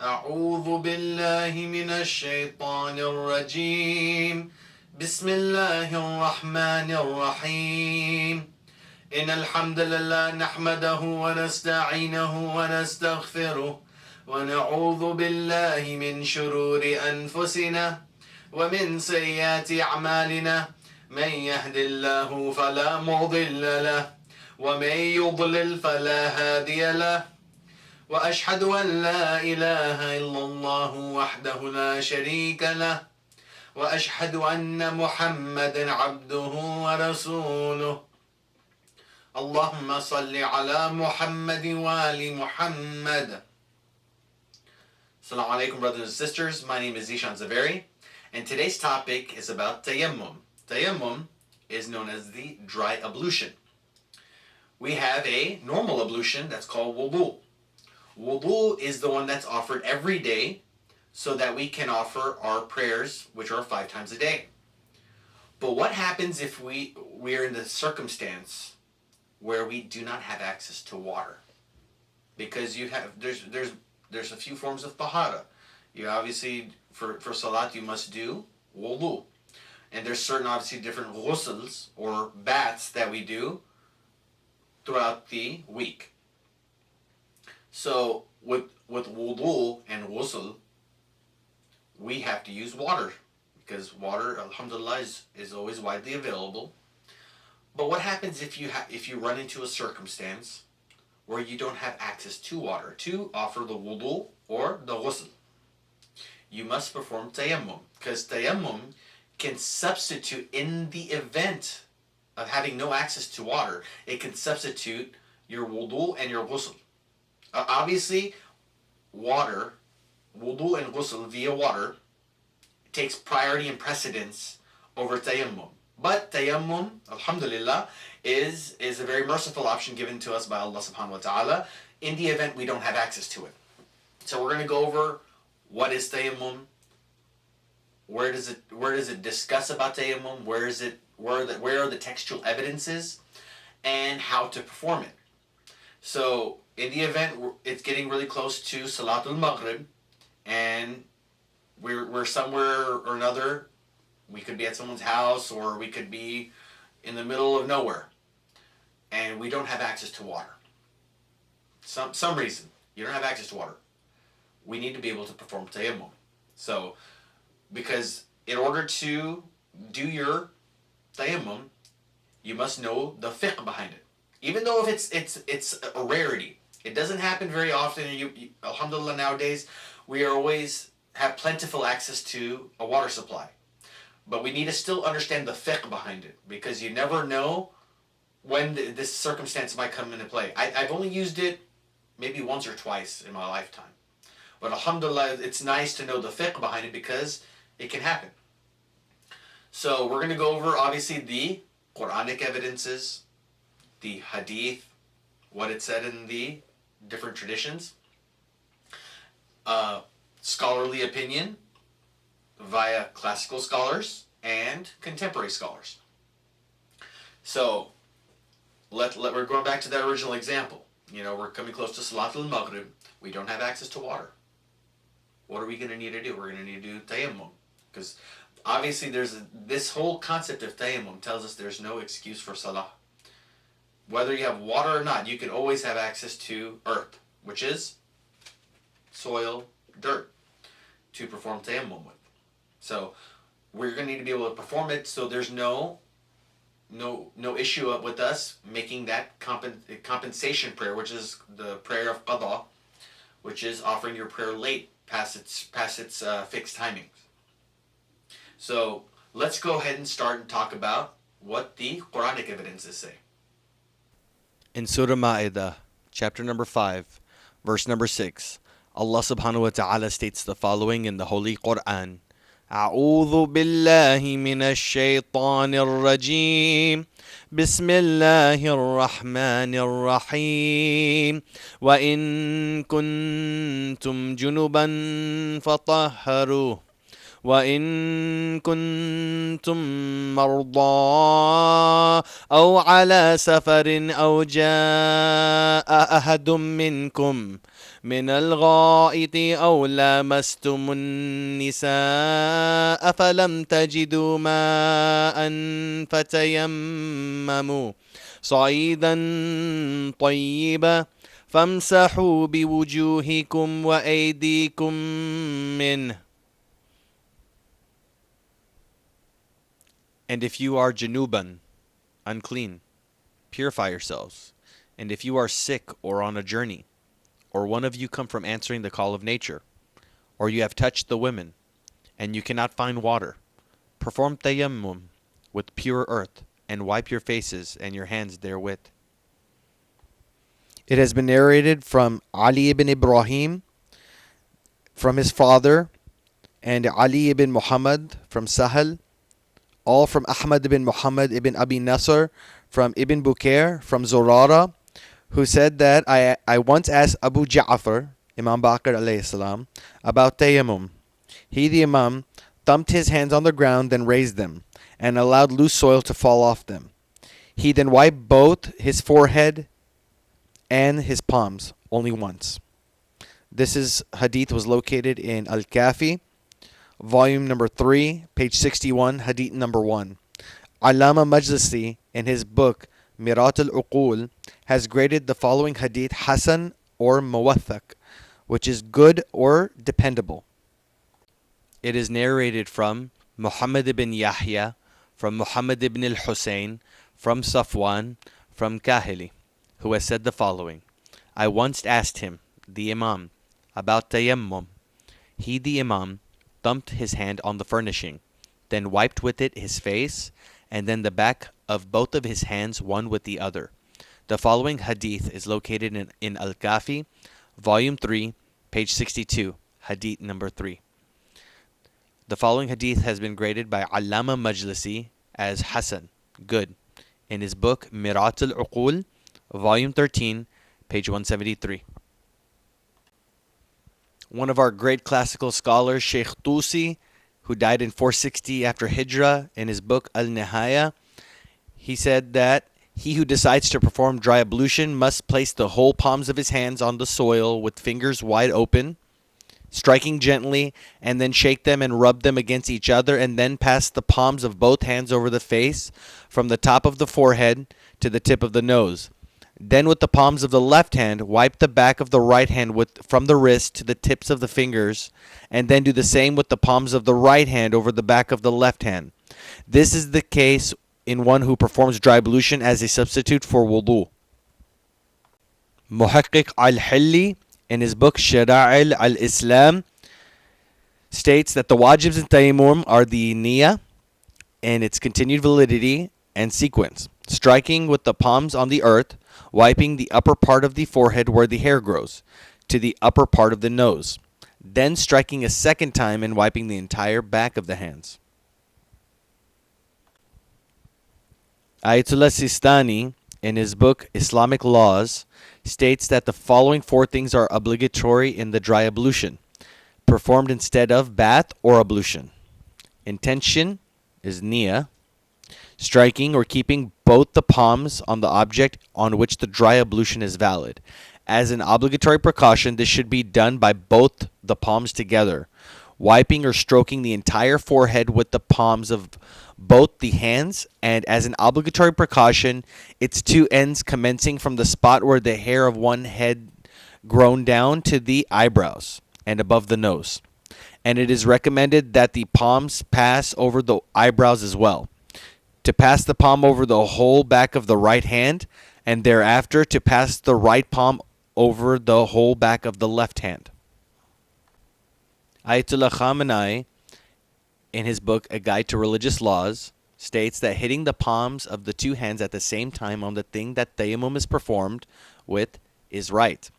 أعوذ بالله من الشيطان الرجيم بسم الله الرحمن الرحيم إن الحمد لله نحمده ونستعينه ونستغفره ونعوذ بالله من شرور أنفسنا ومن سيئات أعمالنا من يهد الله فلا مضل له ومن يضلل فلا هادي له وأشهد أن لا إله إلا الله وحده لا شريك له وأشهد أن محمدا عبده ورسوله اللهم صل على محمد وآل محمد. Assalamu alaikum, brothers and sisters. My name is Zishan Zaveri, and today's topic is about tayammum. Tayammum is known as the dry ablution. We have a normal ablution that's called wudu. Wudu is the one that's offered every day so that we can offer our prayers, which are 5 times a day. But what happens if we're in the circumstance where we do not have access to water? Because there's a few forms of tahara. You obviously, for salat, you must do wudu. And there's certain, obviously, different ghusls or baths that we do throughout the week. So with wudu and ghusl, we have to use water because water, alhamdulillah, is always widely available. But what happens if you run into a circumstance where you don't have access to water to offer the wudu or the ghusl? You must perform tayammum, because tayammum can substitute, in the event of having no access to water, it can substitute your wudu and your ghusl. Obviously, water, wudu and ghusl via water, takes priority and precedence over tayammum. But tayammum, alhamdulillah, is a very merciful option given to us by Allah subhanahu wa ta'ala in the event we don't have access to it. So we're going to go over what is tayammum, where does it discuss about tayammum, where are the textual evidences, and how to perform it. So in the event it's getting really close to Salatul Maghrib, and we're somewhere or another, we could be at someone's house, or we could be in the middle of nowhere, and we don't have access to water. Some reason you don't have access to water. We need to be able to perform tayammum. So, because in order to do your tayammum, you must know the fiqh behind it. Even though if it's a rarity, it doesn't happen very often. Alhamdulillah, nowadays we always have plentiful access to a water supply. But we need to still understand the fiqh behind it, because you never know when this circumstance might come into play. I've only used it maybe once or twice in my lifetime. But alhamdulillah, it's nice to know the fiqh behind it because it can happen. So we're going to go over, obviously, the Quranic evidences, the Hadith, what it said in the different traditions, scholarly opinion via classical scholars and contemporary scholars. So we're going back to that original example. We're coming close to Salatul Maghrib. We don't have access to water. What are we going to need to do? We're going to need to do tayammum, because obviously this whole concept of tayammum tells us there's no excuse for salah. Whether you have water or not, you can always have access to earth, which is soil, dirt, to perform tayammum with. So we're going to need to be able to perform it, so there's no issue with us making that compensation prayer, which is the prayer of qada, which is offering your prayer late, past its fixed timings. So let's go ahead and start and talk about what the Quranic evidences say. In Surah Ma'idah, chapter number 5, verse number 6, Allah subhanahu wa ta'ala states the following in the Holy Quran: أعوذ بالله من الشيطان الرجيم بسم الله الرحمن الرحيم وإن كنتم جنبا فطهروا وإن كنتم مرضى أو على سفر أو جاء أحد منكم من الغائط أو لامستم النساء فلم تجدوا ماء فتيمموا صعيدا طيبا فامسحوا بوجوهكم وأيديكم منه. And if you are januban, unclean, purify yourselves. And if you are sick or on a journey, or one of you come from answering the call of nature, or you have touched the women, and you cannot find water, perform tayammum with pure earth, and wipe your faces and your hands therewith. It has been narrated from Ali ibn Ibrahim, from his father, and Ali ibn Muhammad from Sahal, all from Ahmad ibn Muhammad ibn Abi Nasr, from Ibn Bukair, from Zurara, who said that I once asked Abu Ja'far, Imam Baqir alayhi salam, about tayammum. He, the Imam, thumped his hands on the ground, then raised them, and allowed loose soil to fall off them. He then wiped both his forehead and his palms only once. This hadith was located in Al-Kafi, volume number 3, page 61, hadith number 1. Allama Majlisi, in his book Mirat al-Uqul, has graded the following hadith Hasan or Muwathaq, which is good or dependable. It is narrated from Muhammad ibn Yahya, from Muhammad ibn al-Husayn, from Safwan, from Kahili, who has said the following. I once asked him, the Imam, about tayammum. He, the Imam, thumped his hand on the furnishing, then wiped with it his face, and then the back of both of his hands one with the other. The following hadith is located in Al-Kafi, volume 3, page 62, hadith number 3. The following hadith has been graded by Allama Majlisi as Hasan, good, in his book Mirat al-Uqul, volume 13, page 173. One of our great classical scholars, Sheikh Tusi, who died in 460 after Hijrah, in his book Al-Nihaya, he said that he who decides to perform dry ablution must place the whole palms of his hands on the soil with fingers wide open, striking gently, and then shake them and rub them against each other, and then pass the palms of both hands over the face from the top of the forehead to the tip of the nose. Then with the palms of the left hand, wipe the back of the right hand from the wrist to the tips of the fingers, and then do the same with the palms of the right hand over the back of the left hand. This is the case in one who performs dry ablution as a substitute for wudu. Muhaqqiq al-Hilli, in his book Shara'il al-Islam, states that the wajibs in tayammum are the niyyah and its continued validity and sequence, striking with the palms on the earth, wiping the upper part of the forehead where the hair grows, to the upper part of the nose, then striking a second time and wiping the entire back of the hands. Ayatollah Sistani, in his book Islamic Laws, states that the following 4 things are obligatory in the dry ablution, performed instead of bath or ablution. Intention is niyyah. Striking or keeping both the palms on the object on which the dry ablution is valid. As an obligatory precaution, this should be done by both the palms together, wiping or stroking the entire forehead with the palms of both the hands, and as an obligatory precaution, its 2 ends commencing from the spot where the hair of one head grown down to the eyebrows and above the nose. And it is recommended that the palms pass over the eyebrows as well. To pass the palm over the whole back of the right hand, and thereafter to pass the right palm over the whole back of the left hand. Ayatollah Khamenei, in his book A Guide to Religious Laws, states that hitting the palms of the 2 hands at the same time on the thing that tayammum is performed with is right.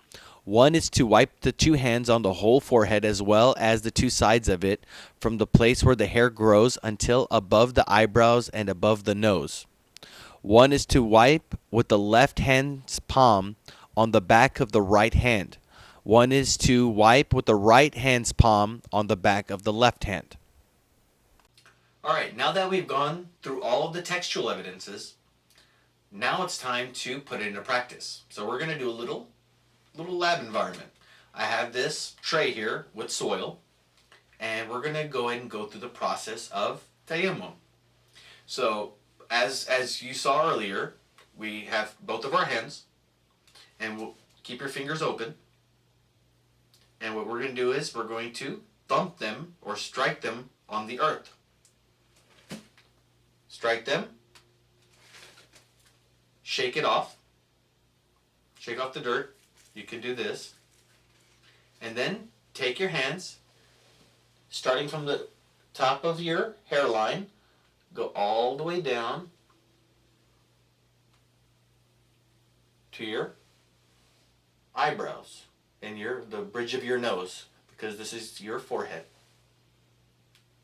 One is to wipe the 2 hands on the whole forehead as well as the 2 sides of it from the place where the hair grows until above the eyebrows and above the nose. One is to wipe with the left hand's palm on the back of the right hand. One is to wipe with the right hand's palm on the back of the left hand. Alright, now that we've gone through all of the textual evidences, now it's time to put it into practice. So we're going to do a little lab environment. I have this tray here with soil, and we're going to go ahead and go through the process of tayammum. So, as you saw earlier, we have both of our hands, and we'll keep your fingers open. And what we're going to do is we're going to thump them or strike them on the earth. Strike them. Shake it off. Shake off the dirt. You can do this. And then take your hands, starting from the top of your hairline, go all the way down to your eyebrows and the bridge of your nose, because this is your forehead.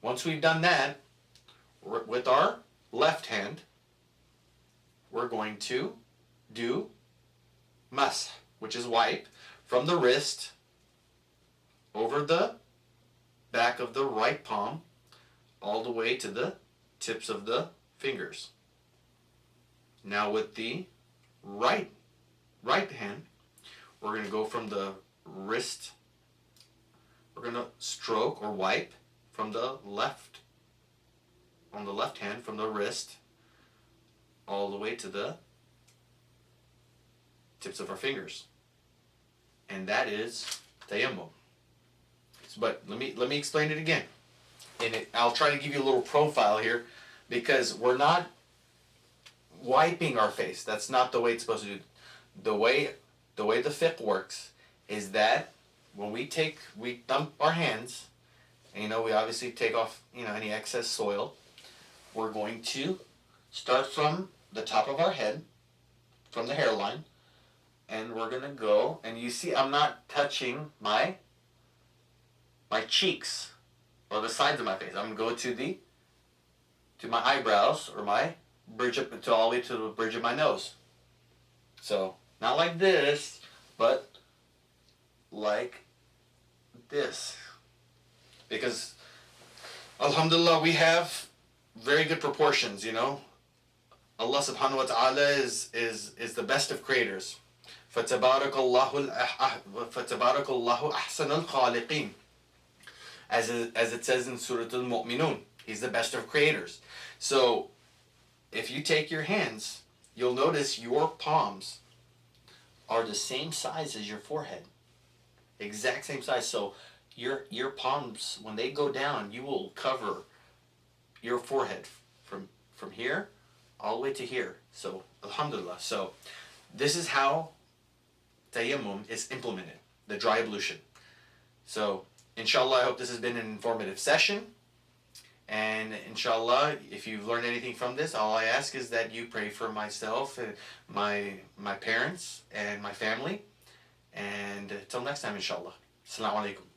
Once we've done that, with our left hand, we're going to do mas, which is wipe, from the wrist over the back of the right palm all the way to the tips of the fingers. Now with the right hand, we're going to go from the wrist, we're going to stroke or wipe from the left, on the left hand, from the wrist all the way to the tips of our fingers. And that is tayammum. But let me explain it again. And I'll try to give you a little profile here, because we're not wiping our face. That's not the way it's supposed to do. The way the fiqh works is that when we dump our hands, and we obviously take off any excess soil. We're going to start from the top of our head, from the hairline, and we're gonna go. And you see, I'm not touching my cheeks or the sides of my face. I'm gonna go to my eyebrows, or my bridge up to all the way to the bridge of my nose. So not like this, but like this. Because alhamdulillah, we have very good proportions, Allah subhanahu wa ta'ala is the best of creators. فَتَبَارَكَ اللَّهُ أَحْسَنُ الْخَالِقِينَ. As it says in Surah Al-Mu'minun, He's the best of creators. So if you take your hands, you'll notice your palms are the same size as your forehead. Exact same size. So your palms, when they go down, you will cover your forehead from here all the way to here. So alhamdulillah. So this is how tayammum is implemented, the dry ablution. So inshallah, I hope this has been an informative session. And inshallah, if you've learned anything from this, all I ask is that you pray for myself, and my parents, and my family. And till next time, inshallah. Assalamu alaikum.